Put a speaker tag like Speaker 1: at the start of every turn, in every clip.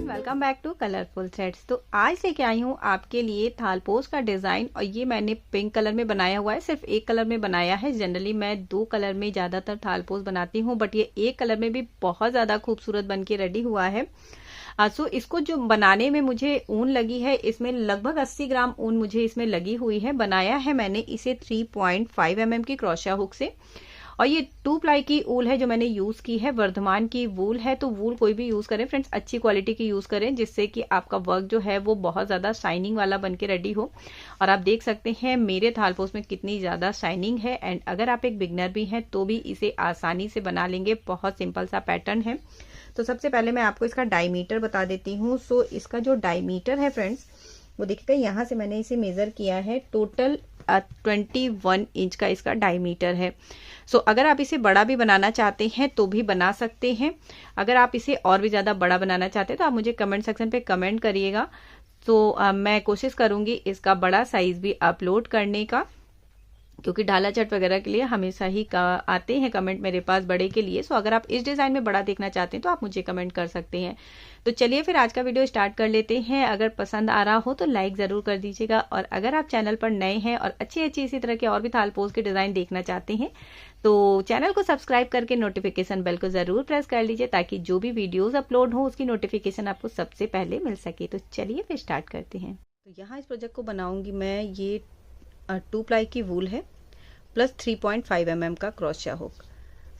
Speaker 1: Welcome back to colourful threads. तो आज लेके आई हूँ आपके लिए थालपोश का डिजाइन, और ये मैंने पिंक कलर में बनाया हुआ है। सिर्फ एक कलर में बनाया है। जनरली मैं दो कलर में ज्यादातर थालपोश बनाती हूँ, बट ये एक कलर में भी बहुत ज्यादा खूबसूरत बन के रेडी हुआ है। सो इसको जो बनाने में मुझे ऊन लगी है, इसमें लगभग 80 ग्राम ऊन मुझे इसमें लगी हुई है। बनाया है मैंने इसे 3.5 mm की क्रोशा हुक से, और ये 2 प्लाई की वूल है जो मैंने यूज की है। वर्धमान की वूल है, तो वूल कोई भी यूज करें फ्रेंड्स, अच्छी क्वालिटी की यूज करें, जिससे कि आपका वर्क जो है वो बहुत ज्यादा शाइनिंग वाला बन के रेडी हो। और आप देख सकते हैं मेरे थालपोश में कितनी ज्यादा शाइनिंग है। एंड अगर आप एक बिगनर भी हैं तो भी इसे आसानी से बना लेंगे। बहुत सिंपल सा पैटर्न है। तो सबसे पहले मैं आपको इसका डायमीटर बता देती हूँ। सो इसका जो डायमीटर है फ्रेंड्स, वो देखिएगा, यहाँ से मैंने इसे मेजर किया है। टोटल 21 इंच का इसका डायमीटर है। सो अगर आप इसे बड़ा भी बनाना चाहते हैं तो भी बना सकते हैं। अगर आप इसे और भी ज्यादा बड़ा बनाना चाहते हैं तो आप मुझे कमेंट सेक्शन पे कमेंट करिएगा। तो मैं कोशिश करूंगी इसका बड़ा साइज भी अपलोड करने का, क्योंकि ढाला चट वगैरह के लिए हमेशा ही आते हैं कमेंट मेरे पास बड़े के लिए। सो अगर आप इस डिजाइन में बड़ा देखना चाहते हैं तो आप मुझे कमेंट कर सकते हैं। तो चलिए फिर आज का वीडियो स्टार्ट कर लेते हैं। अगर पसंद आ रहा हो तो लाइक जरूर कर दीजिएगा, और अगर आप चैनल पर नए हैं और अच्छी अच्छी इसी तरह के और भी थालपोश के डिजाइन देखना चाहते हैं तो चैनल को सब्सक्राइब करके नोटिफिकेशन बेल को जरूर प्रेस कर लीजिए, ताकि जो भी वीडियोज अपलोड हो उसकी नोटिफिकेशन आपको सबसे पहले मिल सके। तो चलिए फिर स्टार्ट करते हैं। तो यहाँ इस प्रोजेक्ट को बनाऊंगी मैं। ये 2 प्लाई की वूल है प्लस 3.5 mm का क्रोशा हुक।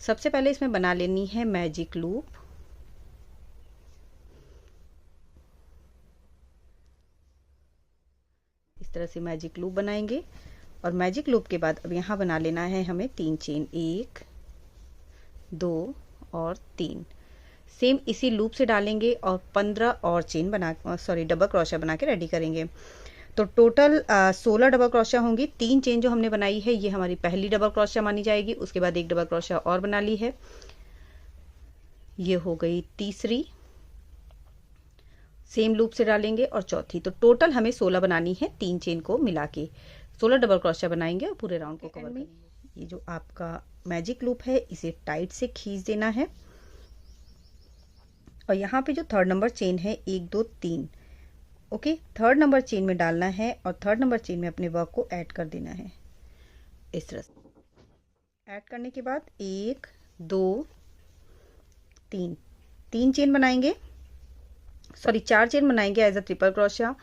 Speaker 1: सबसे पहले इसमें बना लेनी है मैजिक लूप। इस तरह से मैजिक लूप बनाएंगे, और मैजिक लूप के बाद अब यहाँ बना लेना है हमें 3 चेन, 1 2 और 3। सेम इसी लूप से डालेंगे और 15 और चेन बना डबल क्रोशा बना के रेडी करेंगे। तो टोटल 16 डबल क्रोशा होंगी। 3 चेन जो हमने बनाई है ये हमारी पहली डबल क्रोशा मानी जाएगी। उसके बाद एक डबल क्रोशा और बना ली है, ये हो गई तीसरी। सेम लूप से डालेंगे और चौथी। तो टोटल हमें 16 बनानी है। 3 चेन को मिला के 16 डबल क्रोशा बनाएंगे और पूरे राउंड को कवर करेंगे। ये जो आपका मैजिक लूप है इसे टाइट से खींच देना है, और यहाँ पे जो थर्ड नंबर चेन है 1 2 3, ओके, थर्ड नंबर चेन में डालना है, और थर्ड नंबर चेन में अपने वर्क को ऐड कर देना है। इस तरह से ऐड करने के बाद 1 2 3 3 चेन बनाएंगे, 4 चेन बनाएंगे एज अ ट्रिपल क्रोशिया।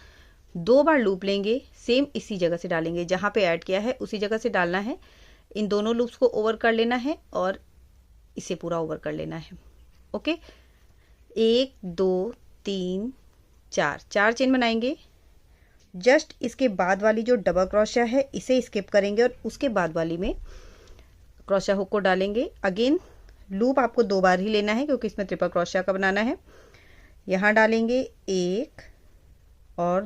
Speaker 1: 2 बार लूप लेंगे, सेम इसी जगह से डालेंगे, जहां पे ऐड किया है उसी जगह से डालना है। इन दोनों लूप्स को ओवर कर लेना है और इसे पूरा ओवर कर लेना है। ओके, 1 2 3 4 चेन बनाएंगे। जस्ट इसके बाद वाली जो डबल क्रोशिया है इसे स्किप करेंगे, और उसके बाद वाली में क्रोशिया हुक को डालेंगे। अगेन लूप आपको 2 बार ही लेना है, क्योंकि इसमें ट्रिपल क्रोशिया का बनाना है। यहाँ डालेंगे 1 और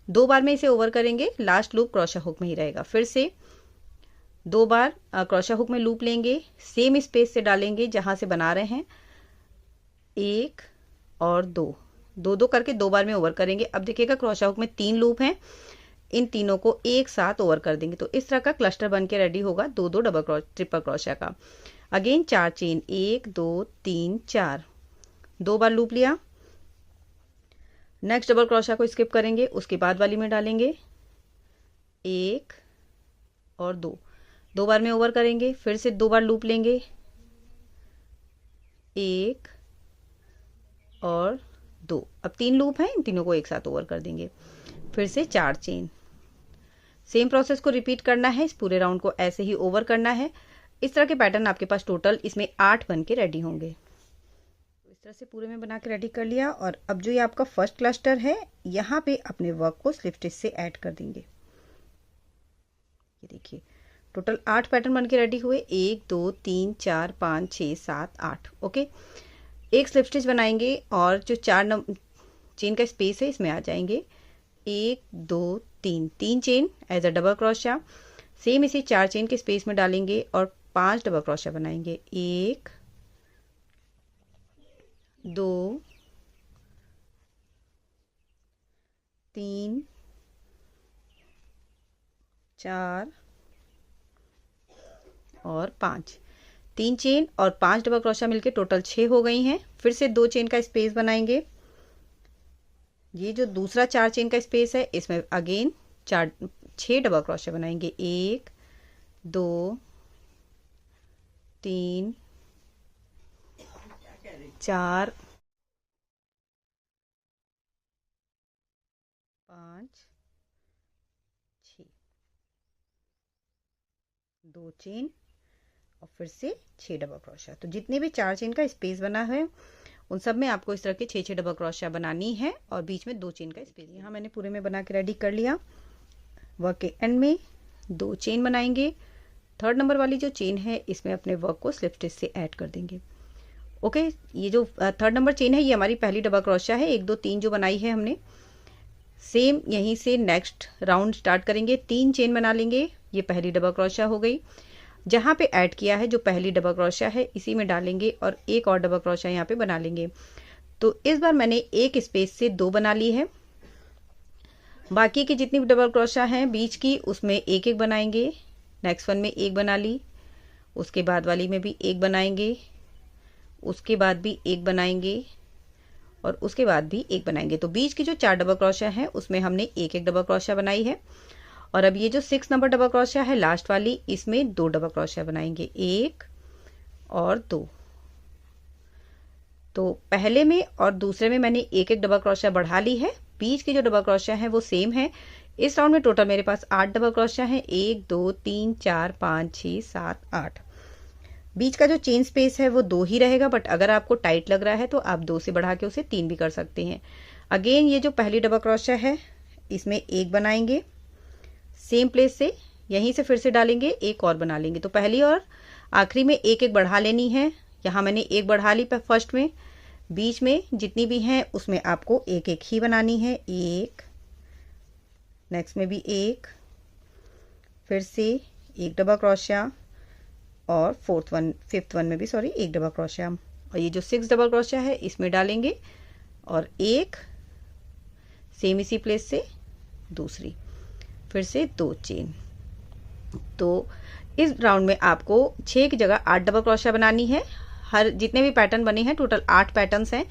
Speaker 1: 2 बार में इसे ओवर करेंगे। लास्ट लूप क्रोशिया हुक में ही रहेगा। फिर से 2 बार क्रोशिया हुक में लूप लेंगे, सेम स्पेस से डालेंगे जहां से बना रहे हैं। 1 और 2 करके 2 बार में ओवर करेंगे। अब देखिएगा क्रोशिया हुक में 3 लूप हैं, इन तीनों को एक साथ ओवर कर देंगे। तो इस तरह का क्लस्टर बन के रेडी होगा 2 ट्रिपल क्रोशिया का। अगेन 4 चेन, 1 2 3 4, 2 बार लूप लिया। नेक्स्ट डबल क्रोशिया को स्किप करेंगे, उसके बाद वाली में डालेंगे 1 और 2 बार में ओवर करेंगे। फिर से 2 बार लूप लेंगे, 1 और 2। अब 3 लूप हैं, इन तीनों को एक साथ ओवर कर देंगे। फिर से 4 चेन। सेम प्रोसेस को रिपीट करना है, इस पूरे राउंड को ऐसे ही ओवर करना है। इस तरह के पैटर्न आपके पास टोटल इसमें 8 बन के रेडी होंगे। तो इस तरह से पूरे में बना के रेडी कर लिया। और अब जो ये आपका फर्स्ट क्लस्टर है, यहाँ पे अपने वर्क को स्लिप स्टिच से ऐड कर देंगे। ये देखिए टोटल 8 पैटर्न बन के रेडी हुए। 1 2 3 4 5 6 7 8। ओके, एक स्लिप स्टिच बनाएंगे, और जो 4 चेन का स्पेस है इसमें आ जाएंगे। 1 2 3 chain as a double crochet. Same इसी 4 चेन के स्पेस में डालेंगे और 5 डबल क्रोशिया बनाएंगे। 1 2 3 4 और 5। 3 चेन और 5 डबल क्रोशिया मिलके टोटल 6 हो गई हैं। फिर से 2 चेन का स्पेस बनाएंगे। ये जो दूसरा 4 चेन का स्पेस है इसमें अगेन 6 डबल क्रोशिया बनाएंगे। 1 2 3 4 5 6, 2 चेन और फिर से 6 डबल क्रोशिया। तो जितने भी 4 चेन का स्पेस बना है उन सब में आपको इस तरह के 6 डबल क्रोशिया बनानी है और बीच में 2 चेन का स्पेस। यहाँ मैंने पूरे में बना के रेडी कर लिया। वर्क के एंड में 2 चेन बनाएंगे। 3rd नंबर वाली जो चेन है इसमें अपने वर्क को स्लिप स्टिच से ऐड कर देंगे। ओके, ये जो 3rd नंबर चेन है ये हमारी पहली डबल क्रोशिया है। 1 2 3 जो बनाई है हमने, सेम यहीं से नेक्स्ट राउंड स्टार्ट करेंगे। 3 चेन बना लेंगे। ये पहली डबल क्रोशिया हो गई। जहाँ पे ऐड किया है जो पहली डबल क्रोशिया है इसी में डालेंगे और एक और डबल क्रोशिया यहाँ पे बना लेंगे। तो इस बार मैंने एक स्पेस से 2 बना ली है। बाकी की जितनी भी डबल क्रोशिया हैं बीच की उसमें एक एक बनाएंगे। नेक्स्ट वन में एक बना ली, उसके बाद वाली में भी एक बनाएंगे, उसके बाद भी एक बनाएंगे और उसके बाद भी एक बनाएंगे। तो बीच की जो 4 डबल क्रोशिया हैं उसमें हमने एक एक डबल क्रोशिया बनाई है। और अब ये जो 6 नंबर डबल क्रोशिया है लास्ट वाली, इसमें 2 डबल क्रोशिया बनाएंगे, 1 और 2। तो पहले में और दूसरे में मैंने एक एक डबल क्रोशिया बढ़ा ली है। बीच की जो डबल क्रोशिया है वो सेम है। इस राउंड में टोटल मेरे पास 8 डबल क्रोशिया है। 1 2 3 4 5 6 7 8। बीच का जो चेन स्पेस है वो 2 ही रहेगा, बट अगर आपको टाइट लग रहा है तो आप 2 से बढ़ा के उसे 3 भी कर सकते हैं। अगेन ये जो पहली डबल क्रोशिया है इसमें एक बनाएंगे, सेम प्लेस से यहीं से फिर से डालेंगे, एक और बना लेंगे। तो पहली और आखिरी में एक एक बढ़ा लेनी है। यहाँ मैंने एक बढ़ा ली फर्स्ट में। बीच में जितनी भी हैं उसमें आपको एक एक ही बनानी है। एक, नेक्स्ट में भी एक, फिर से एक डबल क्रोशिया और फिफ्थ वन में भी एक डबल क्रोशिया। और ये जो 6 डबल क्रोशिया है इसमें डालेंगे और एक सेम इसी प्लेस से दूसरी, फिर से 2 चेन। तो इस राउंड में आपको 6 की जगह 8 डबल क्रोशिया बनानी है। हर जितने भी पैटर्न बने हैं टोटल 8 पैटर्न्स हैं।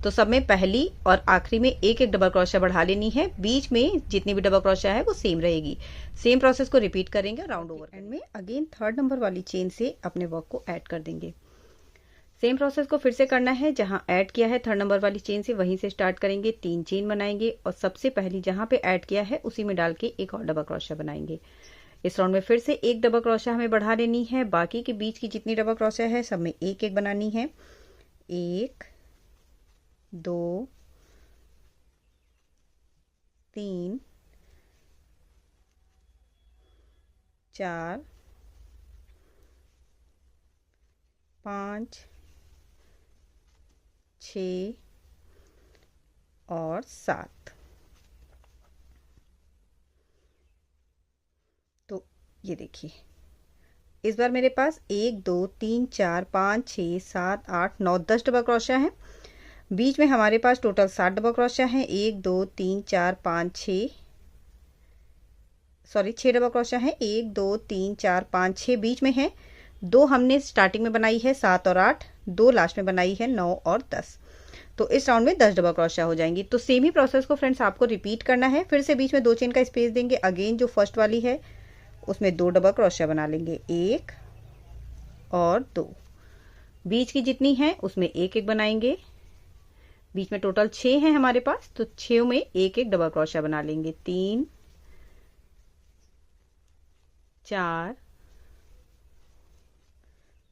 Speaker 1: तो सब में पहली और आखिरी में एक एक डबल क्रोशिया बढ़ा लेनी है। बीच में जितनी भी डबल क्रोशिया है वो सेम रहेगी। सेम प्रोसेस को रिपीट करेंगे राउंड ओवर। एंड में अगेन 3rd नंबर वाली चेन से अपने वर्क को ऐड कर देंगे। सेम प्रोसेस को फिर से करना है। जहां ऐड किया है 3rd नंबर वाली चेन से वहीं से स्टार्ट करेंगे। 3 चेन बनाएंगे और सबसे पहली जहां पे ऐड किया है उसी में डाल के एक और डबल क्रोशिया बनाएंगे। इस राउंड में फिर से एक डबल क्रोशिया हमें बढ़ा लेनी है। बाकी के बीच की जितनी डबल क्रोशिया है सब में एक एक बनानी है। 1 2 3 4 5 6 और 7। तो ये देखिए इस बार मेरे पास 1 2 3 4 5 6 7 8 9 10 डबल क्रोशिया है। बीच में हमारे पास टोटल 7 डबल क्रोशिया है। 1 2 3 4 5 6 डबल क्रोशिया है। 1 2 3 4 5 6 बीच में है। 2 हमने स्टार्टिंग में बनाई है 7 और 8, 2 लास्ट में बनाई है 9 और 10। तो इस राउंड में 10 डबल क्रोशिया हो जाएंगी। तो सेम ही प्रोसेस को फ्रेंड्स आपको रिपीट करना है। फिर से बीच में 2 चेन का स्पेस देंगे। अगेन जो फर्स्ट वाली है उसमें 2 डबल क्रोशिया बना लेंगे, 1 और 2। बीच की जितनी है उसमें एक एक बनाएंगे। बीच में टोटल 6 हैं हमारे पास, तो 6 में एक एक डबल क्रोशिया बना लेंगे। 3 4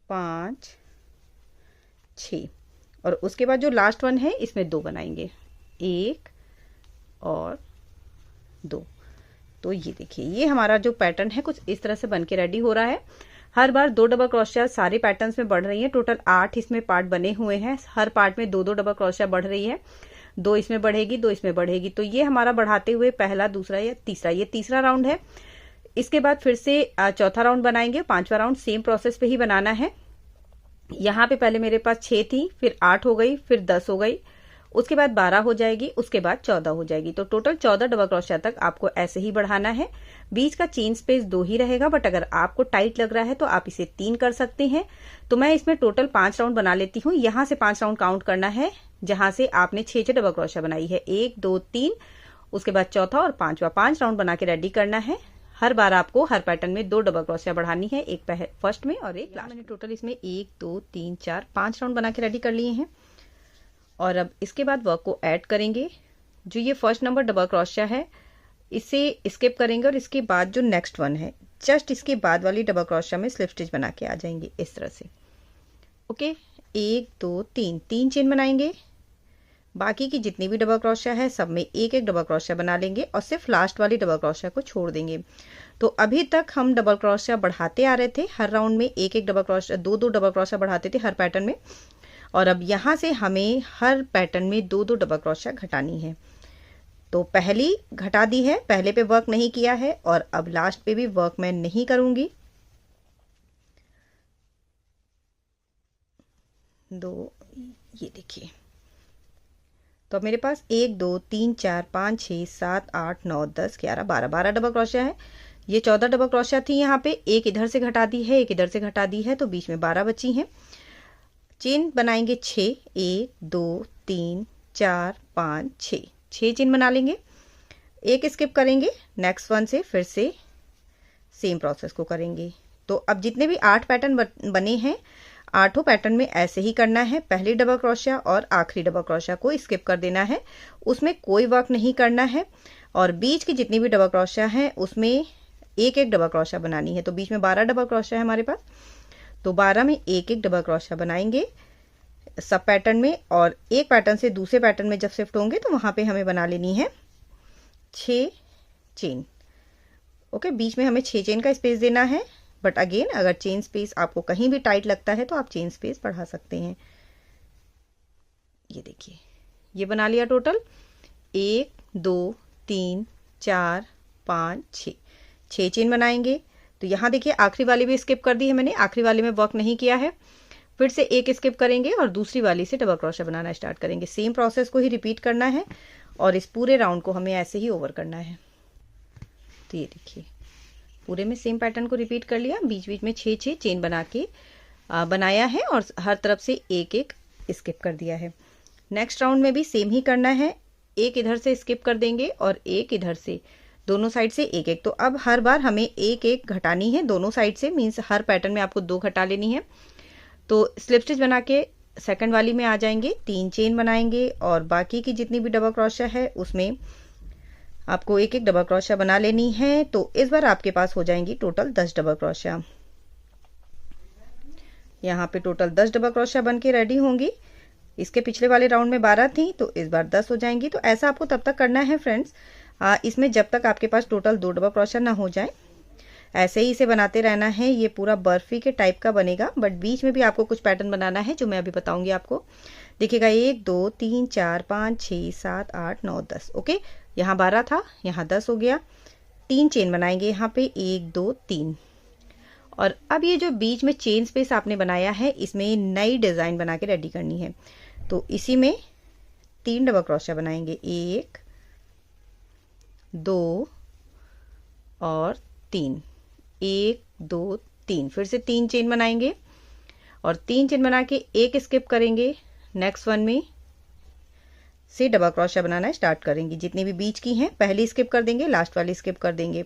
Speaker 1: 5 6 और उसके बाद जो लास्ट वन है इसमें 2 बनाएंगे, 1 और 2। तो ये देखिए ये हमारा जो पैटर्न है कुछ इस तरह से बन के रेडी हो रहा है। हर बार 2 डबल क्रोशिया सारे पैटर्न्स में बढ़ रही है। टोटल 8 इसमें पार्ट बने हुए हैं। हर पार्ट में 2 डबल क्रोशिया बढ़ रही है। 2 इसमें बढ़ेगी, 2 इसमें बढ़ेगी। तो ये हमारा बढ़ाते हुए पहला, दूसरा या तीसरा, ये तीसरा राउंड है। इसके बाद फिर से चौथा राउंड बनाएंगे। 5वां राउंड सेम प्रोसेस पे ही बनाना है। यहाँ पे पहले मेरे पास 6 थी, फिर 8 हो गई, फिर 10 हो गई। उसके बाद 12 हो जाएगी, उसके बाद 14 हो जाएगी। तो टोटल 14 डबल क्रोशिया तक आपको ऐसे ही बढ़ाना है। बीच का चेन स्पेस 2 ही रहेगा, बट अगर आपको टाइट लग रहा है तो आप इसे 3 कर सकते हैं। तो मैं इसमें टोटल 5 राउंड बना लेती हूँ। यहाँ से 5 राउंड काउंट करना है जहां से आपने 6 डबल क्रोशिया बनाई है, 1 2 3, उसके बाद चौथा और पांचवा, 5 राउंड बना के रेडी करना है। हर बार आपको हर पैटर्न में 2 डबल क्रोशिया बढ़ानी है, एक फर्स्ट में और एक लास्ट। मैंने टोटल इसमें 1 2 3 4 5 राउंड बना के रेडी कर लिए हैं। और अब इसके बाद वर्क को ऐड करेंगे। जो ये फर्स्ट नंबर डबल क्रोशिया है इसे स्किप करेंगे और इसके बाद जो नेक्स्ट वन है जस्ट इसके बाद वाली डबल क्रोशिया में स्लिप स्टिच बना के आ जाएंगे इस तरह से। ओके, 1 2 3, 3 चेन बनाएंगे। बाकी की जितनी भी डबल क्रोशिया है सब में एक एक डबल क्रोशिया बना लेंगे और सिर्फ लास्ट वाली डबल क्रोशिया को छोड़ देंगे। तो अभी तक हम डबल क्रोशिया बढ़ाते आ रहे थे, हर राउंड में एक एक डबल क्रोशिया, 2 2 डबल क्रोशिया बढ़ाते थे हर पैटर्न में। और अब यहाँ से हमें हर पैटर्न में 2 2 डबल क्रोशिया घटानी है। तो पहली घटा दी है, पहले पे वर्क नहीं किया है और अब लास्ट पे भी वर्क मैं नहीं करूंगी। 2, ये देखिए। तो अब मेरे पास 1 2 3 4 5 6 7 8 9 10 11 12 डबल क्रोशिया है। ये 14 डबल क्रोशिया थी, यहाँ पे एक इधर से घटा दी है, एक इधर से घटा दी है, तो बीच में 12 बची हैं। चेन बनाएंगे 6, 1 2 3 4 5 6 चेन बना लेंगे। एक स्किप करेंगे, नेक्स्ट वन से फिर से सेम प्रोसेस को करेंगे। तो अब जितने भी 8 पैटर्न बने हैं, 8 पैटर्न में ऐसे ही करना है। पहली डबल क्रोशिया और आखिरी डबल क्रोशिया को स्किप कर देना है, उसमें कोई वर्क नहीं करना है। और बीच की जितनी भी डबल क्रोशिया है उसमें एक एक डबल क्रोशिया बनानी है। तो बीच में 12 डबल क्रोशिया है हमारे पास, तो 12 में एक एक डबल क्रोशिया बनाएंगे सब पैटर्न में। और एक पैटर्न से दूसरे पैटर्न में जब शिफ्ट होंगे तो वहां पे हमें बना लेनी है 6 चेन। ओके, बीच में हमें 6 चेन का स्पेस देना है। बट अगेन अगर चेन स्पेस आपको कहीं भी टाइट लगता है तो आप चेन स्पेस बढ़ा सकते हैं। ये देखिए, ये बना लिया टोटल 1 2 3 4 5 6 चेन बनाएंगे। तो यहाँ देखिए आखिरी वाली भी स्किप कर दी है मैंने, आखिरी वाली में वर्क नहीं किया है। फिर से एक स्किप करेंगे और दूसरी वाली से डबल क्रोशिया बनाना स्टार्ट करेंगे। सेम प्रोसेस को ही रिपीट करना है और इस पूरे राउंड को हमें ऐसे ही ओवर करना है। तो ये देखिए पूरे में सेम पैटर्न को रिपीट कर लिया, बीच बीच में 6 चेन बना के बनाया है और हर तरफ से एक एक स्किप कर दिया है। नेक्स्ट राउंड में भी सेम ही करना है, एक इधर से स्किप कर देंगे और एक इधर से, दोनों साइड से एक एक। तो अब हर बार हमें एक एक घटानी है दोनों साइड से, मीन्स हर पैटर्न में आपको 2 घटा लेनी है। तो स्लिप स्टिच बना के सेकंड वाली में आ जाएंगे, 3 चेन बनाएंगे और बाकी की जितनी भी डबल क्रोशिया है उसमें आपको एक एक डबल क्रोशिया बना लेनी है। तो इस बार आपके पास हो जाएंगी टोटल 10 डबल क्रोशिया। यहाँ पे टोटल 10 डबल क्रोशिया बन के रेडी होंगी। इसके पिछले वाले राउंड में 12 थी तो इस बार 10 हो जाएंगी। तो ऐसा आपको तब तक करना है फ्रेंड्स, इसमें जब तक आपके पास टोटल 2 डबल क्रोशिया ना हो जाए, ऐसे ही इसे बनाते रहना है। ये पूरा बर्फी के टाइप का बनेगा, बट बीच में भी आपको कुछ पैटर्न बनाना है जो मैं अभी बताऊंगी आपको। देखिएगा 1 2 3 4 5 6 7 8 9 10। ओके, यहाँ 12 था, यहाँ 10 हो गया। 3 चेन बनाएंगे यहाँ पे, 1 2 3। और अब ये जो बीच में चेन स्पेस आपने बनाया है इसमें नई डिजाइन बना के रेडी करनी है। तो इसी में 3 डबल क्रोशिया बनाएंगे, 1 2 और 3, 1 2 3। फिर से 3 चेन बनाएंगे और 3 चेन बना के एक स्किप करेंगे, नेक्स्ट वन में से डबल क्रोशिया बनाना स्टार्ट करेंगे। जितनी भी बीच की हैं पहली स्किप कर देंगे, लास्ट वाली स्किप कर देंगे।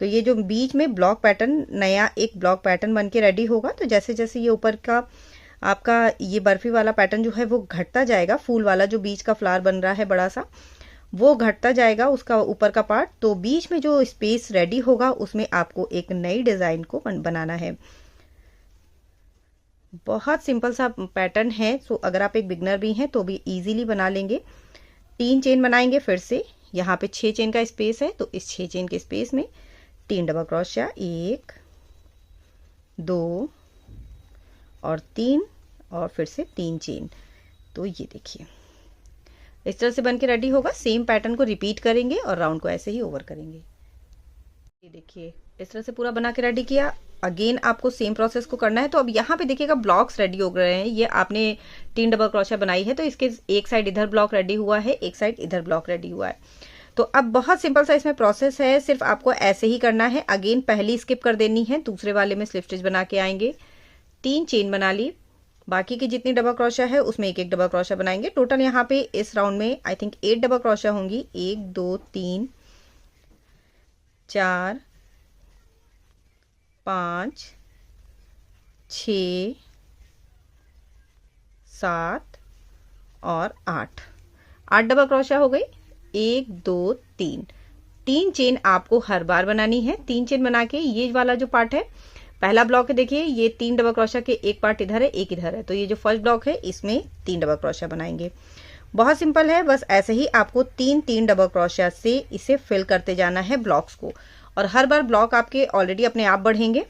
Speaker 1: तो ये जो बीच में ब्लॉक पैटर्न, नया एक ब्लॉक पैटर्न बन के रेडी होगा। तो जैसे जैसे ये ऊपर का आपका ये बर्फी वाला पैटर्न जो है वो घटता जाएगा, फूल वाला जो बीच का फ्लावर बन रहा है बड़ा सा, वो घटता जाएगा उसका ऊपर का पार्ट। तो बीच में जो स्पेस रेडी होगा उसमें आपको एक नई डिजाइन को बनाना है। बहुत सिंपल सा पैटर्न है, सो अगर आप एक बिगनर भी हैं तो भी इजीली बना लेंगे। 3 चेन बनाएंगे, फिर से यहाँ पे 6 चेन का स्पेस है तो इस 6 चेन के स्पेस में 3 डबल क्रोशिया, 1 2 और 3 और फिर से 3 चेन। तो ये देखिए इस तरह से बन के रेडी होगा। सेम पैटर्न को रिपीट करेंगे और राउंड को ऐसे ही ओवर करेंगे। ये देखिए इस तरह से पूरा बना के रेडी किया। अगेन आपको सेम प्रोसेस को करना है। तो अब यहाँ पे देखिएगा ब्लॉक्स रेडी हो गए हैं। ये आपने 3 डबल क्रोशिया बनाई है तो इसके एक साइड इधर ब्लॉक रेडी हुआ है, एक साइड इधर ब्लॉक रेडी हुआ है। तो अब बहुत सिंपल सा इसमें प्रोसेस है, सिर्फ आपको ऐसे ही करना है। अगेन पहली स्किप कर देनी है, दूसरे वाले में स्लिप स्टिच बना के आएंगे। 3 चेन बना ली, बाकी की जितनी डबल क्रोशिया है उसमें एक एक डबल क्रोशिया बनाएंगे। टोटल यहाँ पे इस राउंड में आई थिंक 8 डबल क्रोशिया होंगी। 1 2 3 4 5 6 7 और 8 डबल क्रोशिया हो गई। 1 2 3 चेन आपको हर बार बनानी है। 3 चेन बना के ये वाला जो पार्ट है, पहला ब्लॉक है, देखिए ये 3 डबल क्रोशिया के एक पार्ट इधर है, एक इधर है। तो ये जो फर्स्ट ब्लॉक है इसमें 3 डबल क्रोशिया बनाएंगे। बहुत सिंपल है, बस ऐसे ही आपको 3 डबल क्रोशिया से इसे फिल करते जाना है ब्लॉक्स को। और हर बार ब्लॉक आपके ऑलरेडी अपने आप बढ़ेंगे।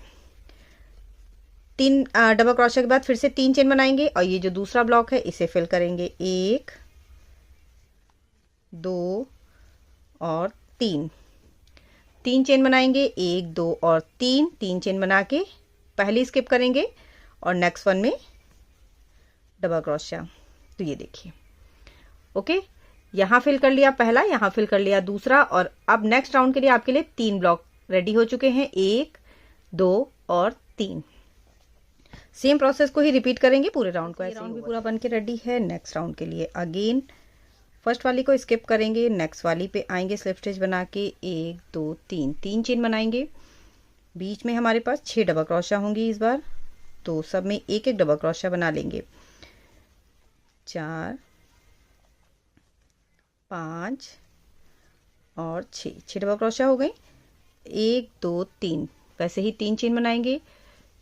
Speaker 1: 3 डबल क्रोशिया के बाद फिर से 3 चेन बनाएंगे और ये जो दूसरा ब्लॉक है इसे फिल करेंगे। 1 2 और 3 चेन बनाएंगे। 1 2 और 3 चेन बना के पहली स्किप करेंगे और नेक्स्ट वन में डबल क्रोशिया। तो ये देखिए ओके, यहाँ फिल कर लिया पहला, यहाँ फिल कर लिया दूसरा। और अब नेक्स्ट राउंड के लिए आपके लिए 3 ब्लॉक रेडी हो चुके हैं। 1 2 और 3। सेम प्रोसेस को ही रिपीट करेंगे पूरे राउंड को। ऐसे राउंड भी पूरा बन के रेडी है। नेक्स्ट राउंड के लिए अगेन फर्स्ट वाली को स्किप करेंगे, नेक्स्ट वाली पे आएंगे स्लिप स्टिच बना के। 1 2 3 चेन बनाएंगे। बीच में हमारे पास 6 डबल क्रोशिया होंगी इस बार, तो सब में एक एक डबल क्रोशिया बना लेंगे। 4 5 और 6 डबल क्रोशिया हो गई। 1 2 3 वैसे ही 3 चेन बनाएंगे।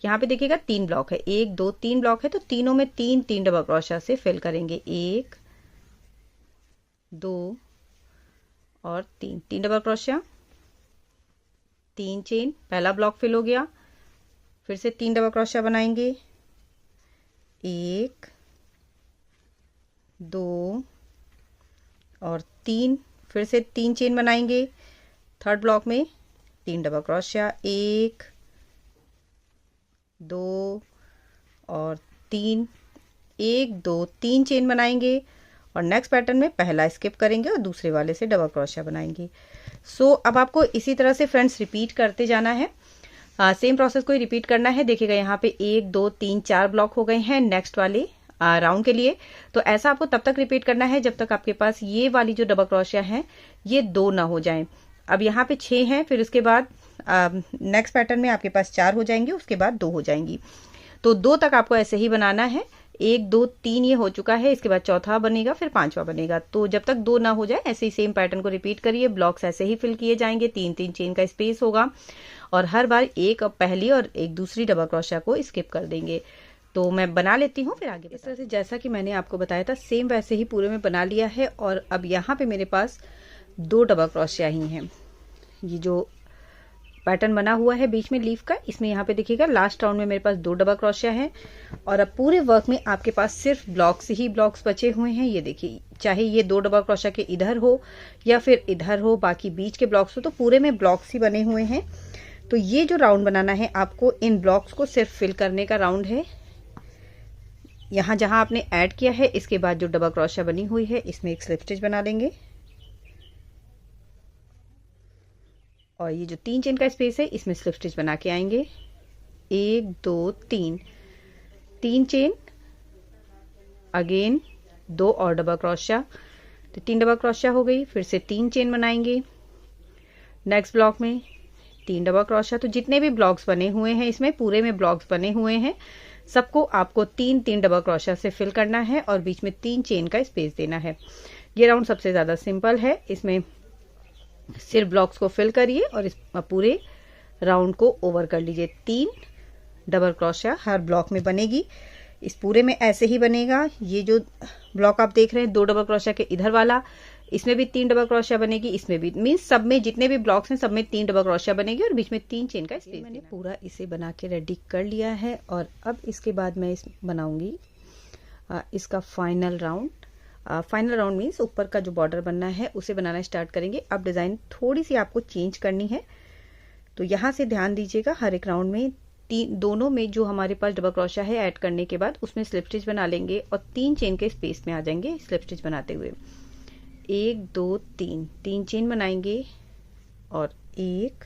Speaker 1: यहाँ पे देखिएगा 3 ब्लॉक है, 1 2 3 ब्लॉक है, तो तीनों में 3 डबल क्रोशिया से फिल करेंगे। 1 2 और 3 डबल क्रोशिया, 3 चेन, पहला ब्लॉक फिल हो गया। फिर से 3 डबल क्रोशिया बनाएंगे। 1 2 और 3, फिर से 3 चेन बनाएंगे। थर्ड ब्लॉक में 3 डबल क्रोशिया। 1 2 और 3, 1 2 3 चेन बनाएंगे और नेक्स्ट पैटर्न में पहला स्किप करेंगे और दूसरे वाले से डबल क्रोशिया बनाएंगे। सो अब आपको इसी तरह से फ्रेंड्स रिपीट करते जाना है। सेम प्रोसेस को ही रिपीट करना है। देखिएगा यहाँ पे 1 2 3 4 ब्लॉक हो गए हैं नेक्स्ट वाले राउंड के लिए। तो ऐसा आपको तब तक रिपीट करना है जब तक आपके पास ये वाली जो डबल क्रोशिया है ये 2 ना हो जाएं। अब यहाँ पे 6 हैं, फिर उसके बाद नेक्स्ट पैटर्न में आपके पास 4 हो जाएंगे, उसके बाद 2 हो जाएंगी। तो 2 तक आपको ऐसे ही बनाना है। 1 2 3 ये हो चुका है, इसके बाद चौथा बनेगा, फिर 5वां बनेगा। तो जब तक 2 ना हो जाए ऐसे ही सेम पैटर्न को रिपीट करिए। ब्लॉक्स ऐसे ही फिल किए जाएंगे। 3 चेन का स्पेस होगा और हर बार एक पहली और एक दूसरी डबल क्रोशिया को स्किप कर देंगे। तो मैं बना लेती हूँ फिर आगे। इस तरह से जैसा कि मैंने आपको बताया था सेम वैसे ही पूरे में बना लिया है। और अब यहाँ पे मेरे पास 2 डबल क्रोशिया ही हैं। ये जो पैटर्न बना हुआ है बीच में लीफ का, इसमें यहाँ पे देखिएगा लास्ट राउंड में मेरे पास 2 डबल क्रोशिया है। और अब पूरे वर्क में आपके पास सिर्फ ब्लॉक्स ही ब्लॉक्स बचे हुए हैं। ये देखिए, चाहे ये 2 डबल क्रोशिया के इधर हो या फिर इधर हो, बाकी बीच के ब्लॉक्स हो, तो पूरे में ब्लॉक्स ही बने हुए हैं। तो ये जो राउंड बनाना है आपको, इन ब्लॉक्स को सिर्फ फिल करने का राउंड है। यहाँ जहां आपने ऐड किया है इसके बाद जो डबल क्रोशिया बनी हुई है इसमें एक स्लिप स्टिच बना लेंगे। और ये जो 3 चेन का स्पेस है इसमें स्लिप स्टिच बना के आएंगे। 1 2 3 चेन, अगेन 2 और डबल क्रोशिया, तो 3 डबल क्रोशिया हो गई। फिर से 3 चेन बनाएंगे। नेक्स्ट ब्लॉक में 3 डबल क्रोशिया। तो जितने भी ब्लॉक्स बने हुए हैं इसमें पूरे में ब्लॉक्स बने हुए हैं, सबको आपको 3 डबल क्रोशिया से फिल करना है और बीच में 3 चेन का स्पेस देना है। ये राउंड सबसे ज्यादा सिंपल है। इसमें सिर्फ ब्लॉक्स को फिल करिए और इस पूरे राउंड को ओवर कर लीजिए। 3 डबल क्रोशिया हर ब्लॉक में बनेगी। इस पूरे में ऐसे ही बनेगा। ये जो ब्लॉक आप देख रहे हैं 2 डबल क्रोशिया के इधर वाला, इसमें भी 3 डबल क्रोशिया बनेगी, इसमें भी, मीन्स सब में जितने भी ब्लॉक्स हैं सब में 3 डबल क्रोशिया बनेगी और बीच में 3 चेन का स्पेस। मैंने पूरा इसे बना के रेडी कर लिया है। और अब इसके बाद मैं बनाऊंगी इसका final round. Final round means ऊपर का जो बॉर्डर बनना है उसे बनाना स्टार्ट करेंगे। अब डिजाइन थोड़ी सी आपको चेंज करनी है। तो यहाँ से ध्यान दीजिएगा, हर एक राउंड में दोनों में जो हमारे पास डबल क्रोशिया है ऐड करने के बाद उसमें स्लिप स्टिच बना लेंगे और 3 चेन के स्पेस में आ जाएंगे स्लिप स्टिच बनाते हुए। 1 2 3 3 चेन बनाएंगे और 1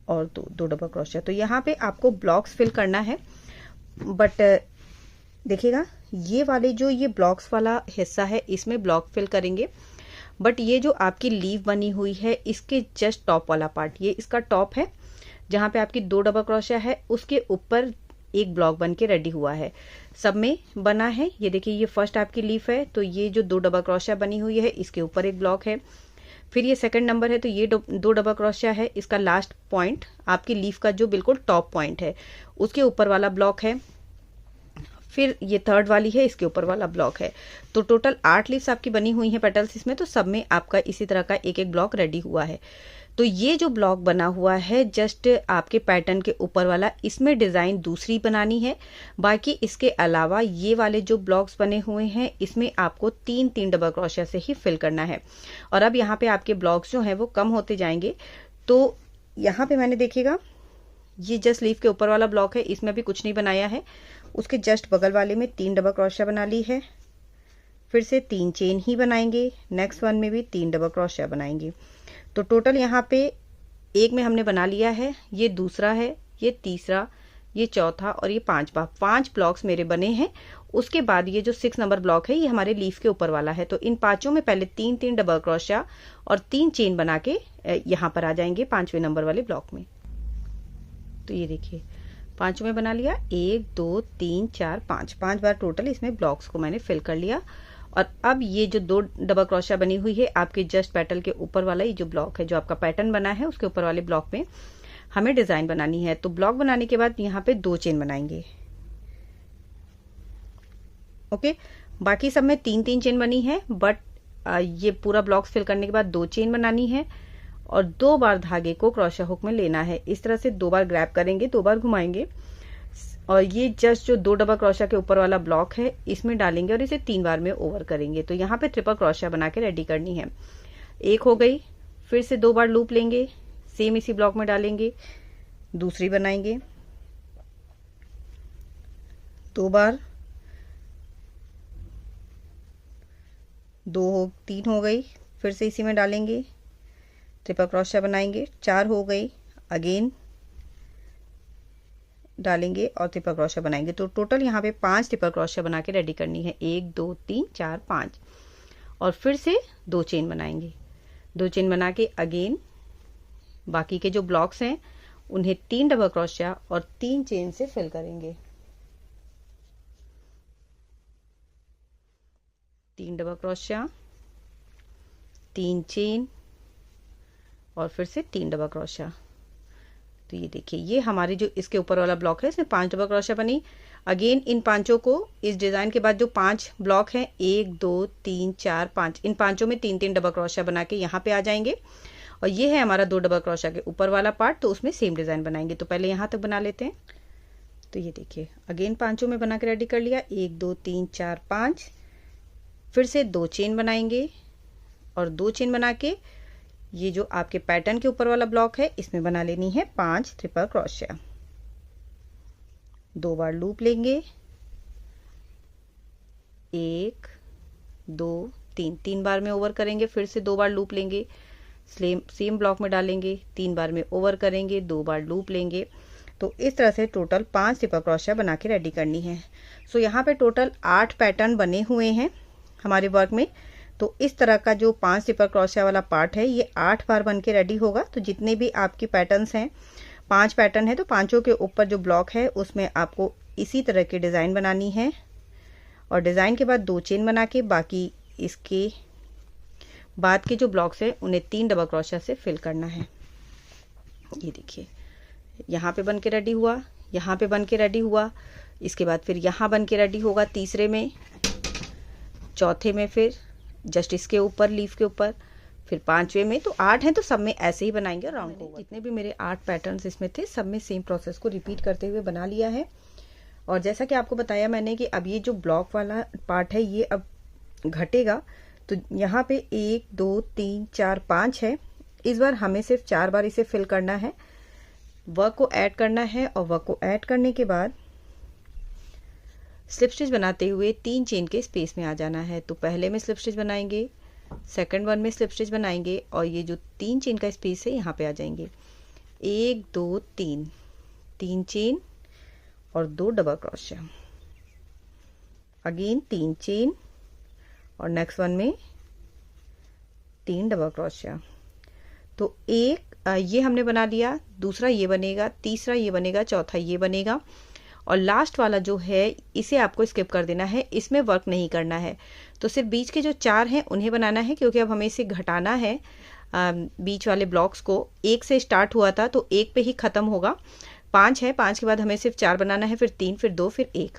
Speaker 1: और 2 डबल क्रोशिया। तो यहाँ पे आपको ब्लॉक्स फिल करना है, बट देखिएगा ये वाले जो ये ब्लॉक्स वाला हिस्सा है इसमें ब्लॉक फिल करेंगे, बट ये जो आपकी लीव बनी हुई है इसके जस्ट टॉप वाला पार्ट, ये इसका टॉप है जहाँ पे आपकी 2 डबल क्रोशिया है, उसके ऊपर एक ब्लॉक बन के रेडी हुआ है। सब में बना है, ये देखिए ये फर्स्ट आपकी लीफ है, तो ये जो 2 डबल क्रोशिया बनी हुई है इसके ऊपर एक ब्लॉक है। फिर ये सेकंड नंबर है, तो ये 2 डबल क्रोशिया है, इसका लास्ट पॉइंट आपकी लीफ का जो बिल्कुल टॉप पॉइंट है उसके ऊपर वाला ब्लॉक है। फिर ये थर्ड वाली है, इसके ऊपर वाला ब्लॉक है। तो टोटल 8 लीव्स आपकी बनी हुई हैं पेटल्स इसमें, तो सब में आपका इसी तरह का एक एक ब्लॉक रेडी हुआ है। तो ये जो ब्लॉक बना हुआ है जस्ट आपके पैटर्न के ऊपर वाला, इसमें डिजाइन दूसरी बनानी है। बाकी इसके अलावा ये वाले जो ब्लॉक्स बने हुए हैं इसमें आपको 3 डबल क्रोशिया से ही फिल करना है। और अब यहाँ पे आपके ब्लॉक्स जो हैं वो कम होते जाएंगे। तो यहाँ पे मैंने देखिएगा ये जस्ट लीफ के ऊपर वाला ब्लॉक है, इसमें भी कुछ नहीं बनाया है। उसके जस्ट बगल वाले में 3 डबल क्रोशिया बना ली है, फिर से 3 चेन ही बनाएंगे, नेक्स्ट वन में भी 3 डबल क्रोशिया बनाएंगे। तो टोटल यहाँ पे एक में हमने बना लिया है, ये दूसरा है, ये तीसरा, ये चौथा और ये 5 ब्लॉक्स मेरे बने हैं। उसके बाद ये जो 6 नंबर ब्लॉक है ये हमारे लीफ के ऊपर वाला है। तो इन 5 में पहले 3 डबल क्रोशिया और 3 चेन बना के यहाँ पर आ जाएंगे 5वें नंबर वाले ब्लॉक में। तो ये देखिए 5 में बना लिया, 1 2 3 4 5 बार टोटल इसमें ब्लॉक्स को मैंने फिल कर लिया। और अब ये जो 2 डबल क्रोशिया बनी हुई है आपके जस्ट पेटल के ऊपर वाला ये जो ब्लॉक है जो आपका पैटर्न बना है उसके ऊपर वाले ब्लॉक में हमें डिजाइन बनानी है। तो ब्लॉक बनाने के बाद यहाँ पे 2 चेन बनाएंगे। ओके, बाकी सब में 3 चेन बनी है, बट ये पूरा ब्लॉक्स फिल करने के बाद 2 चेन बनानी है और 2 बार धागे को क्रोशिया हुक में लेना है। इस तरह से 2 बार ग्रैब करेंगे, 2 बार घुमाएंगे और ये जस्ट जो 2 डबल क्रोशिया के ऊपर वाला ब्लॉक है इसमें डालेंगे और इसे 3 बार में ओवर करेंगे। तो यहाँ पे ट्रिपल क्रोशिया बना के रेडी करनी है। एक हो गई, फिर से 2 बार लूप लेंगे, सेम इसी ब्लॉक में डालेंगे, दूसरी बनाएंगे, 2 बार, 3 हो गई, फिर से इसी में डालेंगे, ट्रिपल क्रोशिया बनाएंगे, 4 हो गई, अगेन डालेंगे और ट्रिपल क्रोशिया बनाएंगे। तो टोटल यहाँ पे 5 ट्रिपल क्रोशिया बना के रेडी करनी है, 1 2 3 4 5 और फिर से 2 चेन बनाएंगे। 2 चेन बना के अगेन बाकी के जो ब्लॉक्स हैं उन्हें 3 डबल क्रोशिया और 3 चेन से फिल करेंगे। 3 डबल क्रोशिया, 3 चेन और फिर से 3 डबल क्रोशिया। तो ये देखिए ये हमारे जो इसके ऊपर वाला ब्लॉक है इसमें 5 डबल क्रोशिया बनी। अगेन इन 5 को इस डिजाइन के बाद जो 5 ब्लॉक हैं 1 2 3 4 5, इन 5 में 3 डबल क्रोशिया बना के यहाँ पे आ जाएंगे। और ये है हमारा 2 डबल क्रोशिया के ऊपर वाला पार्ट, तो उसमें सेम डिजाइन बनाएंगे। तो पहले यहाँ तक बना लेते हैं। तो ये देखिए अगेन 5 में बना के रेडी कर लिया, 1 2 3 4 5, फिर से 2 चेन बनाएंगे और 2 चेन बना के ये जो आपके पैटर्न के ऊपर वाला ब्लॉक है इसमें बना लेनी है 5 ट्रिपल क्रोशिया। 2 बार लूप लेंगे, 1 2 3 बार में ओवर करेंगे, फिर से 2 बार लूप लेंगे, सेम ब्लॉक में डालेंगे, 3 बार में ओवर करेंगे, 2 बार लूप लेंगे। तो इस तरह से टोटल 5 ट्रिपल क्रोशिया बना के रेडी करनी है। सो यहाँ पे टोटल 8 पैटर्न बने हुए हैं हमारे वर्क में। तो इस तरह का जो 5 ट्रिपल क्रोशिया वाला पार्ट है ये 8 बार बन के रेडी होगा। तो जितने भी आपकी पैटर्न्स हैं, 5 पैटर्न है, तो 5 के ऊपर जो ब्लॉक है उसमें आपको इसी तरह की डिज़ाइन बनानी है और डिज़ाइन के बाद 2 चेन बना के बाकी इसके बाद के जो ब्लॉक्स हैं उन्हें 3 डबल क्रोशिया से फिल करना है। ये देखिए यहाँ पे बन के रेडी हुआ, यहाँ पे बन के रेडी हुआ, इसके बाद फिर यहाँ बन के रेडी होगा तीसरे में, चौथे में फिर जस्ट इसके ऊपर लीफ के ऊपर, फिर 5वें में। तो 8 हैं तो सब में ऐसे ही बनाएंगे राउंड को। जितने भी मेरे 8 पैटर्न्स इसमें थे सब में सेम प्रोसेस को रिपीट करते हुए बना लिया है। और जैसा कि आपको बताया मैंने कि अब ये जो ब्लॉक वाला पार्ट है ये अब घटेगा, तो यहाँ पे 1 2 3 4 5 है। इस बार हमें सिर्फ 4 बार इसे फिल करना है, वर्क को ऐड करना है और वर्क को ऐड करने के बाद स्लिप स्टिच बनाते हुए 3 चेन के स्पेस में आ जाना है। तो पहले में स्लिप स्टिच बनाएंगे, सेकंड वन में स्लिप स्टिच बनाएंगे और ये जो 3 चेन का स्पेस है यहाँ पे आ जाएंगे। 1 2 3, 3 चेन और 2 डबल क्रोशिया, अगेन 3 चेन और नेक्स्ट वन में 3 डबल क्रोशिया। तो एक ये हमने बना लिया, दूसरा ये बनेगा, तीसरा ये बनेगा, चौथा ये बनेगा और लास्ट वाला जो है इसे आपको स्किप कर देना है, इसमें वर्क नहीं करना है। तो सिर्फ बीच के जो 4 हैं उन्हें बनाना है, क्योंकि अब हमें इसे घटाना है। बीच वाले ब्लॉक्स को 1 से स्टार्ट हुआ था तो 1 पे ही ख़त्म होगा। 5 है, 5 के बाद हमें सिर्फ 4 बनाना है, फिर 3, फिर 2, फिर 1।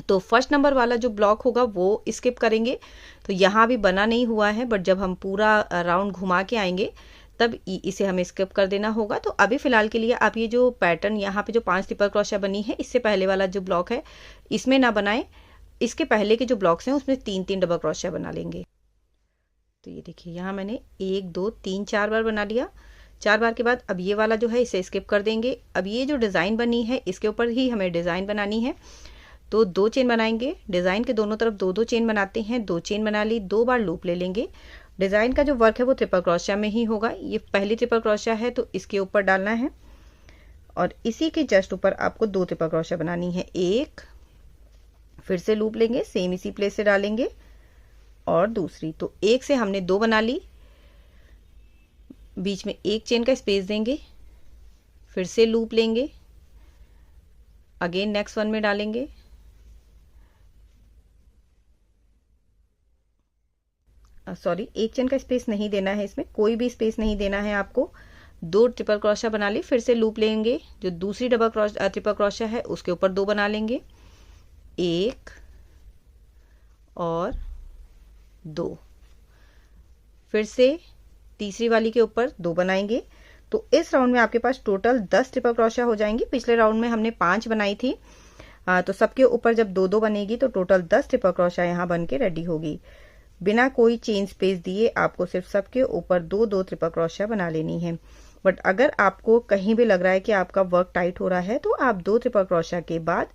Speaker 1: तो फर्स्ट नंबर वाला जो ब्लॉक होगा वो स्किप करेंगे। तो यहाँ भी बना नहीं हुआ है, बट जब हम पूरा राउंड घुमा के आएंगे तब इसे हमें स्किप कर देना होगा। तो अभी फिलहाल के लिए आप ये जो पैटर्न यहाँ पे जो 5 ट्रिपल क्रोशिया बनी है, इससे पहले वाला जो ब्लॉक है इसमें ना बनाएं, इसके पहले के जो ब्लॉक्स हैं उसमें 3-3 डबल क्रोशिया बना लेंगे। तो ये देखिए यहाँ मैंने 1 2 3 4 बार बना लिया। 4 बार के बाद अब ये वाला जो है इसे स्किप कर देंगे। अब ये जो डिज़ाइन बनी है इसके ऊपर ही हमें डिज़ाइन बनानी है। तो 2 चेन बनाएंगे, डिज़ाइन के दोनों तरफ 2-2 चेन बनाते हैं। 2 चेन बना ली, 2 बार लूप ले लेंगे। डिज़ाइन का जो वर्क है वो ट्रिपल क्रोशिया में ही होगा। ये पहली ट्रिपल क्रोशिया है तो इसके ऊपर डालना है और इसी के जस्ट ऊपर आपको 2 ट्रिपल क्रोशिया बनानी है। एक फिर से लूप लेंगे, सेम इसी प्लेस से डालेंगे और दूसरी। तो एक से हमने 2 बना ली, बीच में 1 चेन का स्पेस देंगे, फिर से लूप लेंगे, अगेन नेक्स्ट वन में डालेंगे, सॉरी 1 चेन का स्पेस नहीं देना है, इसमें कोई भी स्पेस नहीं देना है आपको। 2 ट्रिपल क्रोशिया बना ली, फिर से लूप लेंगे, जो दूसरी ट्रिपल क्रोशिया है उसके ऊपर 2 बना लेंगे, 1 और 2, फिर से तीसरी वाली के ऊपर 2 बनाएंगे। तो इस राउंड में आपके पास टोटल 10 ट्रिपल क्रोशिया हो जाएंगी। पिछले राउंड में हमने 5 बनाई थी, तो सबके ऊपर जब 2-2 बनेगी तो टोटल 10 ट्रिपल क्रोशिया यहाँ बन के रेडी होगी। बिना कोई चेन स्पेस दिए आपको सिर्फ सबके ऊपर 2-2 ट्रिपल क्रोशिया बना लेनी है। बट अगर आपको कहीं भी लग रहा है कि आपका वर्क टाइट हो रहा है तो आप 2 ट्रिपल क्रोशिया के बाद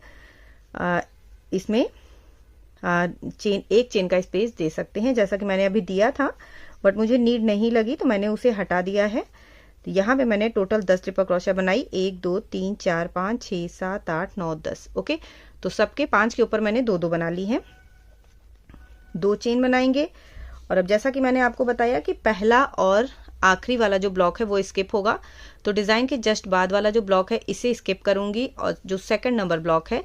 Speaker 1: इसमें एक चेन का स्पेस दे सकते हैं, जैसा कि मैंने अभी दिया था, बट मुझे नीड नहीं लगी तो मैंने उसे हटा दिया है। तो यहाँ पे मैंने टोटल 10 ट्रिपल क्रोशिया बनाई, 1 2 3 4 5 6 7 8 9 10। ओके, तो सबके 5 के ऊपर मैंने 2-2 बना ली हैं। 2 चेन बनाएंगे और अब जैसा कि मैंने आपको बताया कि पहला और आखिरी वाला जो ब्लॉक है वो स्किप होगा, तो डिज़ाइन के जस्ट बाद वाला जो ब्लॉक है इसे स्किप करूंगी और जो सेकंड नंबर ब्लॉक है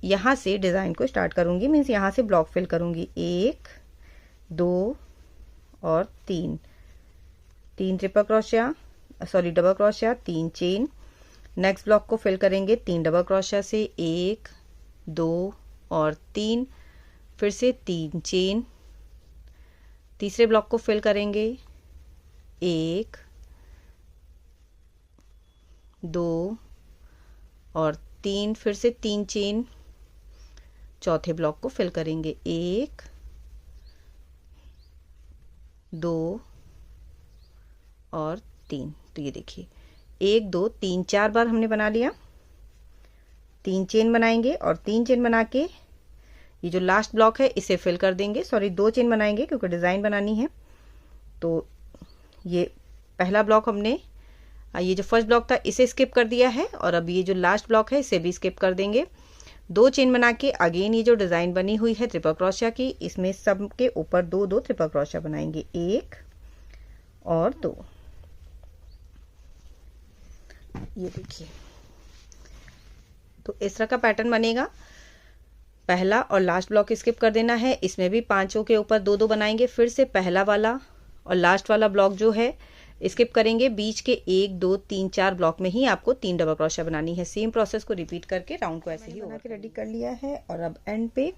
Speaker 1: यहाँ से डिज़ाइन को स्टार्ट करूंगी, मीन्स यहाँ से ब्लॉक फिल करूंगी। 1 2 और 3 triple crochet, sorry double crochet, 3 chain. Next block को फिल करेंगे 3 डबल क्रोशिया से, 1 2 और 3, फिर से 3 चेन। तीसरे ब्लॉक को फिल करेंगे 1 2 और 3, फिर से 3 चेन। चौथे ब्लॉक को फिल करेंगे 1 2 और 3। तो ये देखिए 1 2 3 4 बार हमने बना लिया। 3 चेन बनाएंगे और 3 चेन बना के ये जो लास्ट ब्लॉक है इसे फिल कर देंगे, सॉरी 2 चेन बनाएंगे क्योंकि डिज़ाइन बनानी है। तो ये पहला ब्लॉक हमने, ये जो फर्स्ट ब्लॉक था इसे स्किप कर दिया है और अब ये जो लास्ट ब्लॉक है इसे भी स्किप कर देंगे। 2 चेन बना के अगेन ये जो डिज़ाइन बनी हुई है ट्रिपल क्रोशिया की, इसमें सब के ऊपर 2-2 ट्रिपल क्रोशिया बनाएंगे, 1 और 2। ये देखिए, तो इस तरह का पैटर्न बनेगा। पहला और लास्ट ब्लॉक स्किप कर देना है, इसमें भी 5 के ऊपर 2-2 बनाएंगे, फिर से पहला वाला और लास्ट वाला ब्लॉक जो है स्किप करेंगे। बीच के 1 2 3 4 ब्लॉक में ही आपको 3 डबल क्रोशिया बनानी है। सेम प्रोसेस को रिपीट करके राउंड को ऐसे ही बना के रेडी कर लिया है। और अब एंड पे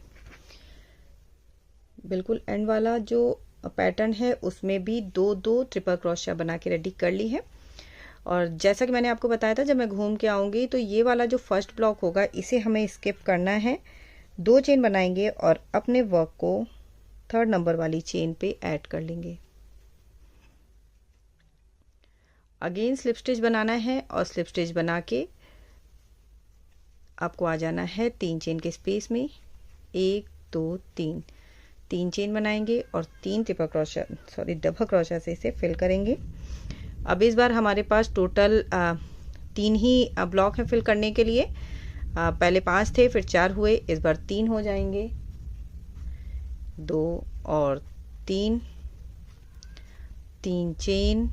Speaker 1: बिल्कुल एंड वाला जो पैटर्न है उसमें भी 2-2 ट्रिपल क्रोशिया बना के रेडी कर ली है। और जैसा कि मैंने आपको बताया था जब मैं घूम के आऊँगी तो ये वाला जो फर्स्ट ब्लॉक होगा इसे हमें स्किप करना है। 2 चेन बनाएंगे और अपने वर्क को 3rd नंबर वाली चेन पे ऐड कर लेंगे। अगेन स्लिप स्टिच बनाना है और स्लिप स्टिच बना के आपको आ जाना है 3 चेन के स्पेस में, 1 2 3 3 चेन बनाएंगे और 3 डबल क्रोशा से इसे फिल करेंगे। अब इस बार हमारे पास टोटल 3 ही ब्लॉक है फिल करने के लिए। पहले 5 थे, फिर 4 हुए, इस बार 3 हो जाएंगे, 2 और 3 3 चेन,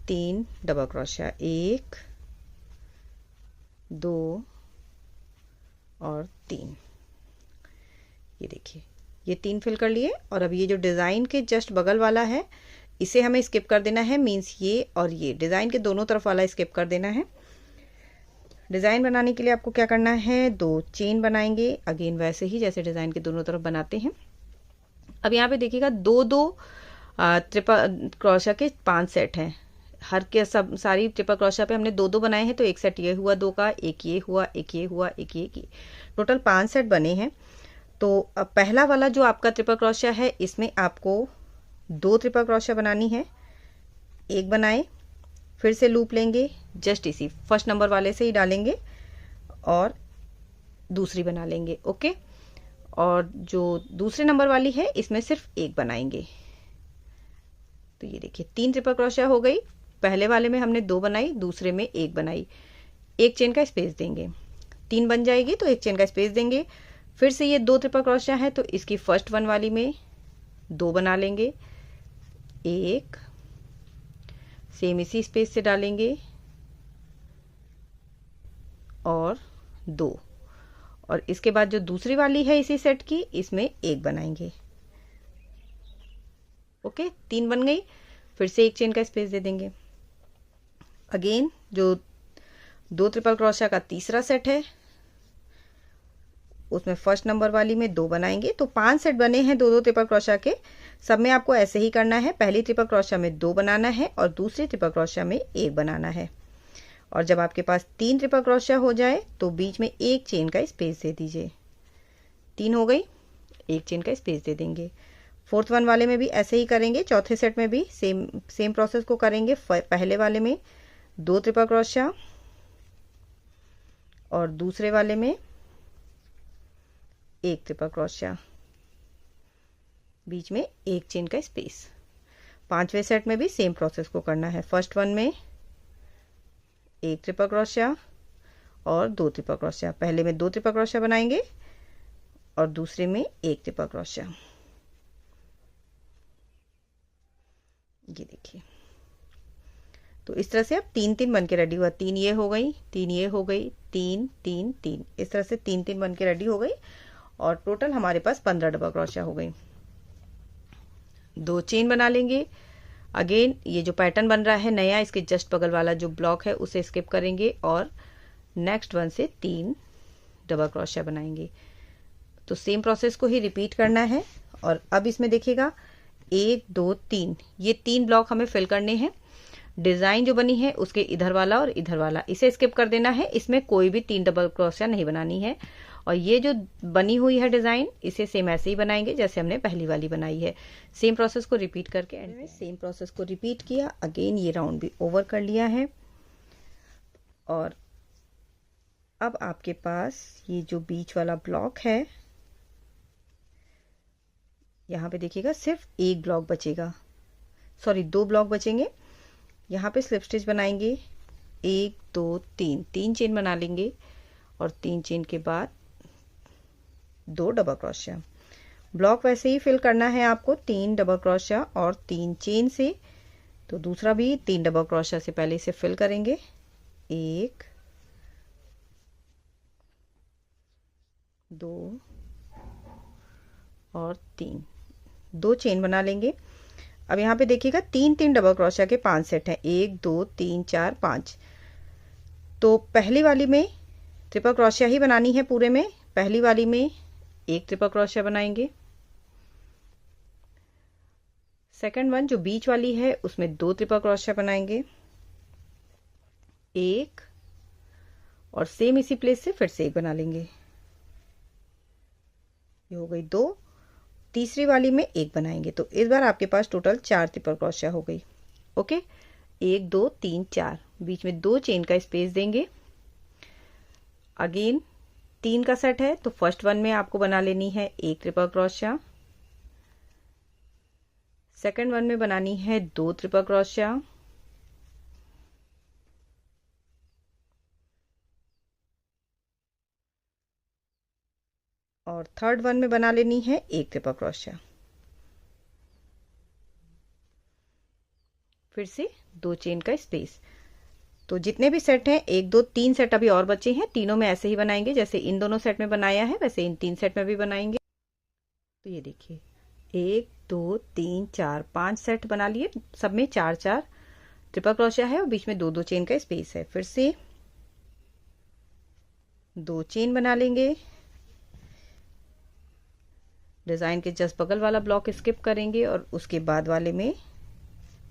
Speaker 1: 3 डबल क्रोशिया, 1 2 और 3। ये देखिए ये 3 फिल कर लिए। और अब ये जो डिज़ाइन के जस्ट बगल वाला है इसे हमें स्किप कर देना है, मीन्स ये और ये डिज़ाइन के दोनों तरफ वाला स्किप कर देना है। डिज़ाइन बनाने के लिए आपको क्या करना है, 2 चेन बनाएंगे, अगेन वैसे ही जैसे डिज़ाइन के दोनों तरफ बनाते हैं। अब यहाँ पे देखिएगा 2-2 ट्रिपल क्रोशिया के 5 सेट हैं। हर के सब सारी ट्रिपल क्रोशिया पे हमने 2-2 बनाए हैं, तो एक सेट ये हुआ 2 का, एक ये हुआ, एक ये हुआ, एक ये की, टोटल 5 सेट बने हैं। तो अब पहला वाला जो आपका ट्रिपल क्रोशिया है इसमें आपको 2 ट्रिपल क्रोशिया बनानी है। एक बनाए, फिर से लूप लेंगे, जस्ट इसी फर्स्ट नंबर वाले से ही डालेंगे और दूसरी बना लेंगे। ओके, और जो दूसरे नंबर वाली है इसमें सिर्फ एक बनाएंगे। तो ये देखिए 3 ट्रिपल क्रोशिया हो गई। पहले वाले में हमने 2 बनाई, दूसरे में 1 बनाई, एक चेन का स्पेस देंगे, 3 बन जाएगी तो एक चेन का स्पेस देंगे। फिर से ये 2 ट्रिपल क्रोशिया है तो इसकी फर्स्ट वन वाली में 2 बना लेंगे, 1 सेम इसी स्पेस से डालेंगे और 2, और इसके बाद जो दूसरी वाली है इसी सेट की इसमें 1 बनाएंगे। ओके, 3 बन गई, फिर से एक चेन का स्पेस दे देंगे। अगेन जो 2 ट्रिपल क्रोशिया का तीसरा सेट है उसमें फर्स्ट नंबर वाली में 2 बनाएंगे। तो 5 सेट बने हैं 2-2 ट्रिपल क्रोशिया के, सब में आपको ऐसे ही करना है। पहली ट्रिपल क्रोशिया में 2 बनाना है और दूसरी ट्रिपल क्रोशिया में 1 बनाना है। और जब आपके पास 3 ट्रिपल क्रोशिया हो जाए तो बीच में एक चेन का स्पेस दे दीजिए। 3 हो गई, एक चेन का स्पेस दे देंगे। फोर्थ वन वाले में भी ऐसे ही करेंगे, चौथे सेट में भी सेम प्रोसेस को करेंगे। पहले वाले में 2 ट्रिपल क्रोशिया और दूसरे वाले में 1 ट्रिपल क्रोशिया, बीच में एक चेन का स्पेस। 5वें सेट में भी सेम प्रोसेस को करना है। फर्स्ट वन में 1 ट्रिपल क्रोशिया और 2 ट्रिपल क्रोशिया, पहले में 2 ट्रिपल क्रोशिया बनाएंगे और दूसरे में 1 ट्रिपल क्रोशिया। ये देखिए, तो इस तरह से अब 3-3 बन के रेडी हुआ। 3 ये हो गई, 3 ये हो गई, 3 3 3, इस तरह से 3-3 बन के रेडी हो गई और टोटल हमारे पास 15 डबल क्रोशिया हो गई। 2 चेन बना लेंगे। अगेन ये जो पैटर्न बन रहा है नया, इसके जस्ट बगल वाला जो ब्लॉक है उसे स्किप करेंगे और नेक्स्ट वन से 3 डबल क्रोशिया बनाएंगे। तो सेम प्रोसेस को ही रिपीट करना है। और अब इसमें देखिएगा 1 2 3, ये 3 ब्लॉक हमें फिल करने हैं। डिजाइन जो बनी है उसके इधर वाला और इधर वाला इसे स्किप कर देना है, इसमें कोई भी 3 डबल क्रोशिया नहीं बनानी है। और ये जो बनी हुई है डिजाइन इसे सेम ऐसे ही बनाएंगे जैसे हमने पहली वाली बनाई है। सेम प्रोसेस को रिपीट करके एंड में सेम प्रोसेस को रिपीट किया। अगेन ये राउंड भी ओवर कर लिया है। और अब आपके पास ये जो बीच वाला ब्लॉक है, यहाँ पे देखिएगा सिर्फ एक ब्लॉक बचेगा, सॉरी 2 ब्लॉक बचेंगे। यहाँ पे स्लिप स्टिच बनाएंगे, 1 2 3, 3 चेन बना लेंगे और 3 चेन के बाद 2 डबल क्रोशिया। ब्लॉक वैसे ही फिल करना है आपको, 3 डबल क्रोशिया और 3 चेन से। तो दूसरा भी 3 डबल क्रोशिया से पहले इसे फिल करेंगे, 1 2 और 3, 2 चेन बना लेंगे। अब यहाँ पे देखिएगा 3-3 डबल क्रोशिया के 5 सेट हैं, 1 2 3 4 5। तो पहली वाली में ट्रिपल क्रोशिया ही बनानी है पूरे में। पहली वाली में 1 ट्रिपल क्रोशिया बनाएंगे। सेकंड वन जो बीच वाली है उसमें 2 ट्रिपल क्रोशिया बनाएंगे, 1 और सेम इसी प्लेस से फिर से 1 बना लेंगे। ये हो गई 2 तीसरी वाली में एक बनाएंगे। तो इस बार आपके पास टोटल 4 ट्रिपल क्रोशिया हो गई। ओके, 1 2 3 4, बीच में 2 चेन का स्पेस देंगे। अगेन 3 का सेट है तो फर्स्ट वन में आपको बना लेनी है 1 ट्रिपल क्रोशिया, सेकंड वन में बनानी है 2 ट्रिपल क्रोशिया, और थर्ड वन में बना लेनी है 1 ट्रिपल क्रोशिया। फिर से 2 चेन का स्पेस। तो जितने भी सेट हैं, 1 2 3 सेट अभी और बचे हैं, तीनों में ऐसे ही बनाएंगे जैसे इन दोनों सेट में बनाया है, वैसे इन 3 सेट में भी बनाएंगे। तो ये देखिए 1 2 3 4 5 सेट बना लिए, सब में 4 4 ट्रिपल क्रोशिया है और बीच में 2 2 चेन का स्पेस है। फिर से 2 चेन बना लेंगे, डिजाइन के जस्ट बगल वाला ब्लॉक स्किप करेंगे और उसके बाद वाले में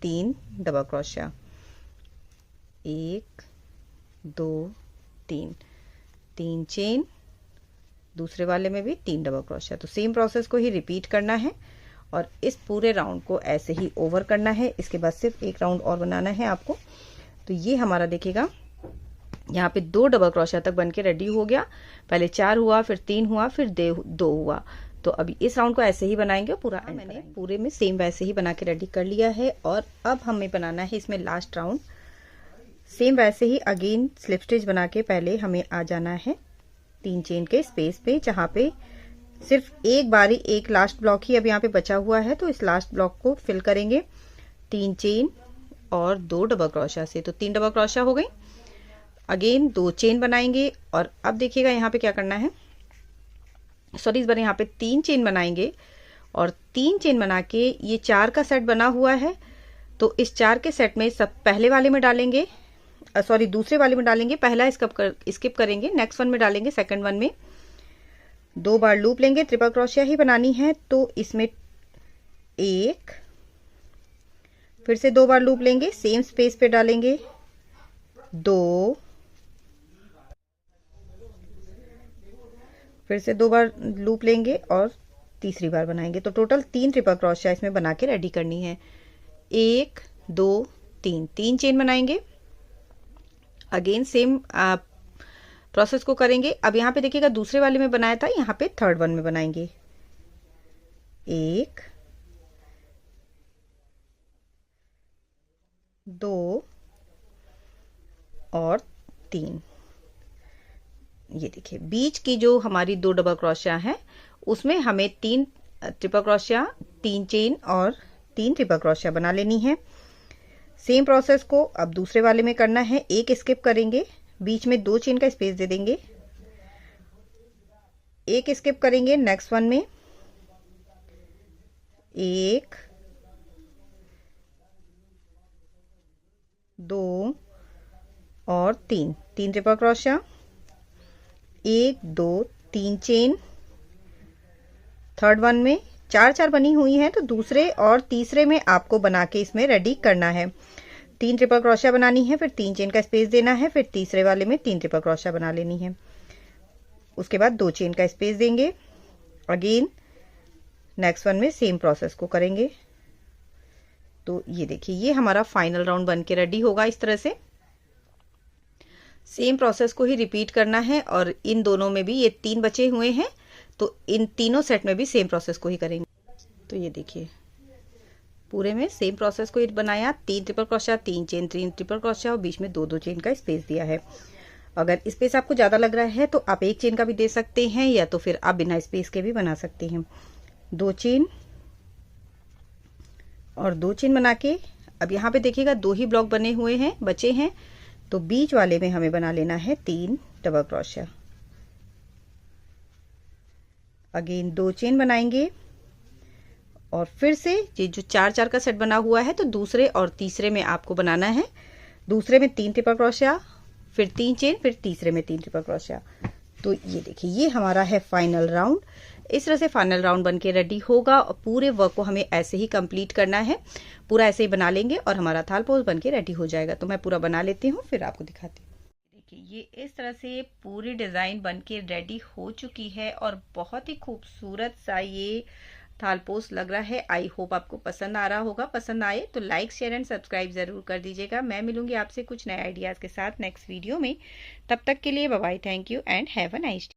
Speaker 1: 3 डबल क्रोशिया, 1 2 3, 3 चेन, दूसरे वाले में भी 3 डबल क्रोशिया। तो सेम प्रोसेस को ही रिपीट करना है और इस पूरे राउंड को ऐसे ही ओवर करना है। इसके बाद सिर्फ एक राउंड और बनाना है आपको। तो ये हमारा देखिएगा यहाँ पे 2 डबल क्रोशिया तक बन के रेडी हो गया। पहले 4 हुआ, फिर 3 हुआ, फिर 2 हुआ। तो अभी इस राउंड को ऐसे ही बनाएंगे पूरा। मैंने पूरे में सेम वैसे ही बना के रेडी कर लिया है और अब हमें बनाना है इसमें लास्ट राउंड। सेम वैसे ही अगेन स्लिप स्टिच बना के पहले हमें आ जाना है 3 चेन के स्पेस पे, जहाँ पे सिर्फ एक बारी एक लास्ट ब्लॉक ही अब यहाँ पे बचा हुआ है। तो इस लास्ट ब्लॉक को फिल करेंगे 3 चेन और 2 डबल क्रोशिया से। तो 3 डबल क्रोशिया हो गई। अगेन 2 चेन बनाएंगे और अब देखिएगा यहाँ पे क्या करना है, सॉरी इस बार यहाँ पे 3 चेन बनाएंगे और 3 चेन बना के ये 4 का सेट बना हुआ है। तो इस 4 के सेट में सब पहले वाले में डालेंगे, सॉरी दूसरे वाले में डालेंगे, पहला स्किप करेंगे, नेक्स्ट वन में डालेंगे, सेकंड वन में 2 बार लूप लेंगे, ट्रिपल क्रोशिया ही बनानी है। तो इसमें 1, फिर से 2 बार लूप लेंगे, सेम स्पेस पे डालेंगे 2, फिर से 2 बार लूप लेंगे और तीसरी बार बनाएंगे। तो टोटल 3 ट्रिपल क्रोशिया इसमें बना के रेडी करनी है। 1 2 3, 3 चेन बनाएंगे। अगेन सेम प्रोसेस को करेंगे। अब यहाँ पे देखिएगा दूसरे वाले में बनाया था, यहाँ पे थर्ड वन में बनाएंगे 1 2 और 3। ये देखिए बीच की जो हमारी 2 डबल क्रोशिया है उसमें हमें 3 ट्रिपल क्रोशिया, 3 चेन और 3 ट्रिपल क्रोशिया बना लेनी है। सेम प्रोसेस को अब दूसरे वाले में करना है। एक स्किप करेंगे, बीच में 2 चेन का स्पेस दे देंगे, एक स्किप करेंगे, नेक्स्ट वन में 1 2 और 3, 3 triple crochet, 1 2 3 chain, third one में 4 4 बनी हुई है। तो दूसरे और तीसरे में आपको बना के इसमें रेडी करना है। 3 ट्रिपल क्रोशिया बनानी है, फिर 3 चेन का स्पेस देना है, फिर तीसरे वाले में 3 ट्रिपल क्रोशिया बना लेनी है। उसके बाद 2 चेन का स्पेस देंगे। अगेन नेक्स्ट वन में सेम प्रोसेस को करेंगे। तो ये देखिए ये हमारा फाइनल राउंड बन के रेडी होगा। इस तरह से सेम प्रोसेस को ही रिपीट करना है और इन दोनों में भी ये 3 बचे हुए हैं तो इन तीनों सेट में भी सेम प्रोसेस को ही करेंगे। तो ये देखिए पूरे में सेम प्रोसेस को बनाया, 3 triple crochet, 3 chain, 3 triple crochet और बीच में 2 2 चेन का स्पेस दिया है। अगर स्पेस आपको ज़्यादा लग रहा है तो आप 1 चेन का भी दे सकते हैं या तो फिर आप बिना स्पेस के भी बना सकते हैं। 2 चेन और 2 चेन बना के अब यहाँ पे देखिएगा 2 ही ब्लॉक बने हुए हैं, बचे हैं। तो बीच वाले में हमें बना लेना है 3 डबल क्रोशिया। अगेन 2 चेन बनाएंगे और फिर से ये जो 4 4 का सेट बना हुआ है तो दूसरे और तीसरे में आपको बनाना है। दूसरे में 3 ट्रिपल क्रोशिया, फिर 3 चेन, फिर तीसरे में 3 ट्रिपल क्रोशिया। तो ये देखिए ये हमारा है फाइनल राउंड। इस तरह से फाइनल राउंड बन के रेडी होगा और पूरे वर्क को हमें ऐसे ही कंप्लीट करना है। पूरा ऐसे ही बना लेंगे और हमारा थाल पोज बन के रेडी हो जाएगा। तो मैं पूरा बना लेती हूँ फिर आपको दिखाती हूँ। देखिए ये इस तरह से पूरी डिज़ाइन बन के रेडी हो चुकी है और बहुत ही खूबसूरत सा ये थाल पोस्ट लग रहा है। आई होप आपको पसंद आ रहा होगा। पसंद आए तो लाइक शेयर एंड सब्सक्राइब ज़रूर कर दीजिएगा। मैं मिलूंगी आपसे कुछ नए आइडियाज़ के साथ नेक्स्ट वीडियो में। तब तक के लिए bye bye, thank you and have a nice day.